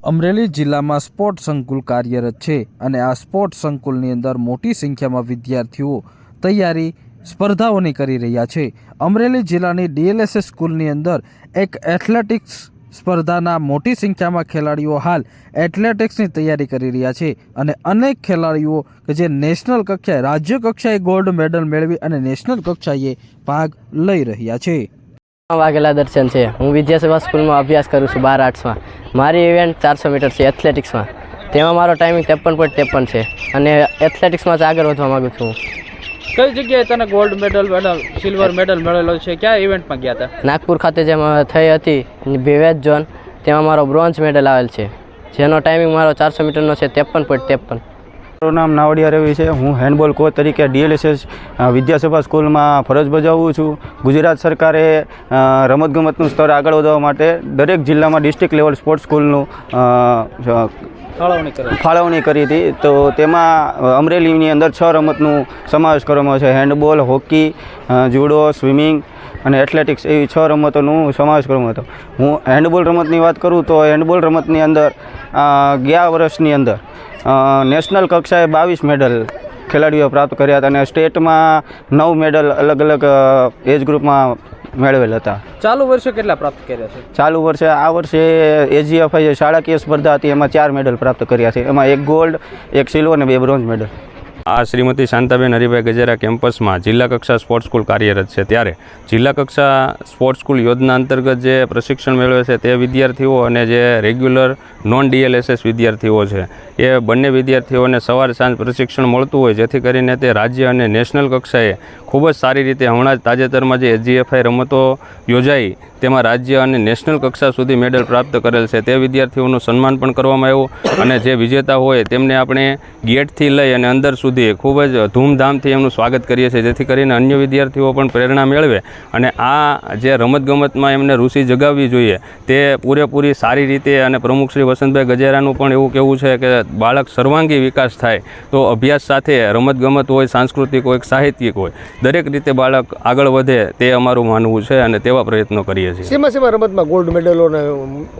અમરેલી જિલ્લામાં સ્પોર્ટ સંકુલ કાર્યરત છે અને આ સ્પોર્ટ સંકુલની અંદર મોટી સંખ્યામાં વિદ્યાર્થીઓ તૈયારી સ્પર્ધાઓની કરી રહ્યા છે। અમરેલી જિલ્લાની ડીએલએસએસ સ્કૂલની અંદર એક એથ્લેટિક્સ સ્પર્ધાના મોટી સંખ્યામાં ખેલાડીઓ હાલ એથ્લેટિક્સની તૈયારી કરી રહ્યા છે અને અનેક ખેલાડીઓ કે જે નેશનલ કક્ષાએ રાજ્ય કક્ષાએ ગોલ્ડ મેડલ મેળવી અને નેશનલ કક્ષાએ ભાગ લઈ રહ્યા છે। વાઘેલા દર્શન છે। હું વિદ્યાસેવા સ્કૂલમાં અભ્યાસ કરું છું 12 આર્ટ્સમાં। મારી ઇવેન્ટ 400 મીટર છે એથ્લેટિક્સમાં। તેમાં મારો ટાઈમિંગ 53.53 છે અને એથ્લેટિક્સમાં જ આગળ વધવા માગું છું। કઈ જગ્યાએ તને ગોલ્ડ મેડલ સિલ્વર મેડલ મળેલો છે? ક્યાં ઇવેન્ટમાં ગયા હતા? નાગપુર ખાતે જેમાં થઈ હતી વિવેદ ઝોન, તેમાં મારો બ્રોન્ઝ મેડલ આવેલ છે, જેનો ટાઈમિંગ મારો 400 મીટરનો છે 53.53। મારું નામ નાવડિયા રવિ છે। હું હેન્ડબોલ કોચ તરીકે ડીએલએસએસ વિદ્યાસભા સ્કૂલમાં ફરજ બજાવું છું। ગુજરાત સરકારે રમતગમતનું સ્તર આગળ વધવા માટે દરેક જિલ્લામાં ડિસ્ટ્રિક્ટ લેવલ સ્પોર્ટ્સ સ્કૂલનું ફાળવણી કરી હતી। તો તેમાં અમરેલીની અંદર 6 રમતનું સમાવેશ કરવામાં છે। હેન્ડબોલ, હોકી, જુડો, સ્વિમિંગ અને એથ્લેટિક્સ એવી 6 રમતોનું સમાવેશ કરવામાં હતો। હું હેન્ડબોલ રમતની વાત કરું તો હેન્ડબોલ રમતની અંદર ગયા વર્ષની અંદર નેશનલ કક્ષાએ 22 મેડલ ખેલાડીઓ પ્રાપ્ત કર્યા હતા અને સ્ટેટમાં 9 મેડલ અલગ અલગ એજ ગ્રુપમાં મેળવેલ હતા। ચાલુ વર્ષે કેટલા પ્રાપ્ત કર્યા છે? ચાલુ વર્ષે આ વર્ષે એજીએફઆઈ શાળાકીય સ્પર્ધા હતી, એમાં 4 મેડલ પ્રાપ્ત કર્યા છે। એમાં 1 ગોલ્ડ, 1 સિલ્વર અને 2 બ્રોન્ઝ મેડલ। આ શ્રીમતી શાંતાબેન હરિભાઈ ગજેરા કેમ્પસમાં જિલ્લા કક્ષા સ્પોર્ટ્સ સ્કૂલ કાર્યરત છે। ત્યારે જિલ્લા કક્ષા સ્પોર્ટ્સ સ્કૂલ યોજના અંતર્ગત જે પ્રશિક્ષણ મેળવે છે તે વિદ્યાર્થીઓ અને જે રેગ્યુલર નોન ડીએલએસએસ વિદ્યાર્થીઓ છે એ બંને વિદ્યાર્થીઓને સવાર સાંજ પ્રશિક્ષણ મળતું હોય, જેથી કરીને તે રાજ્ય અને નેશનલ કક્ષાએ ખૂબ જ સારી રીતે હમણાં જ તાજેતરમાં જે એજીએફઆઈ રમતો યોજાઈ તેમાં રાજ્ય અને નેશનલ કક્ષા સુધી મેડલ પ્રાપ્ત કરેલ છે તે વિદ્યાર્થીઓનું સન્માન પણ કરવામાં આવ્યું અને જે વિજેતા હોય તેમને આપણે ગેટથી લઈ અને અંદર સુધી ખૂબ જ ધૂમધામથી એમનું સ્વાગત કરીએ છીએ, જેથી કરીને અન્ય વિદ્યાર્થીઓ પણ પ્રેરણા મેળવે અને આ જે રમતગમતમાં એમને રુચિ જગાવવી જોઈએ તે પૂરેપૂરી સારી રીતે। અને પ્રમુખ શ્રી વસંતભાઈ ગજેરાનું પણ એવું કહેવું છે કે બાળક સર્વાંગી વિકાસ થાય તો અભ્યાસ સાથે રમતગમત હોય, સાંસ્કૃતિક હોય, સાહિત્યિક હોય, દરેક રીતે બાળક આગળ વધે તે અમારું માનવું છે અને તેવા પ્રયત્નો કરીએ છીએ। શેમાં રમતમાં ગોલ્ડ મેડલો અને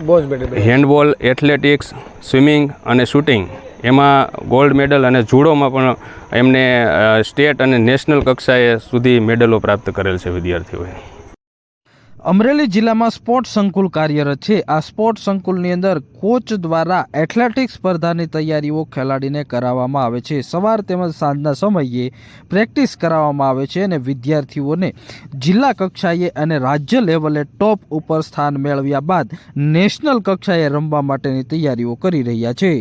bronze medal? Handball, athletics, swimming અને શૂટિંગ એમાં ગોલ્ડ મેડલ અને જુડોમાં પણ એમને સ્ટેટ અને નેશનલ કક્ષાએ સુધી મેડલો પ્રાપ્ત કરેલ છે વિદ્યાર્થીઓએ। અમરેલી જિલ્લામાં સ્પોર્ટ સંકુલ કાર્યરત છે। આ સ્પોર્ટ સંકુલની અંદર કોચ દ્વારા એથ્લેટિક્સ સ્પર્ધાની તૈયારીઓ ખેલાડીને કરાવવામાં આવે છે। સવાર તેમજ સાંજના સમયે પ્રેક્ટિસ કરાવવામાં આવે છે અને વિદ્યાર્થીઓને જિલ્લા કક્ષાએ અને રાજ્ય લેવલે ટોપ ઉપર સ્થાન મેળવ્યા બાદ નેશનલ કક્ષાએ રમવા માટેની તૈયારીઓ કરી રહ્યા છે।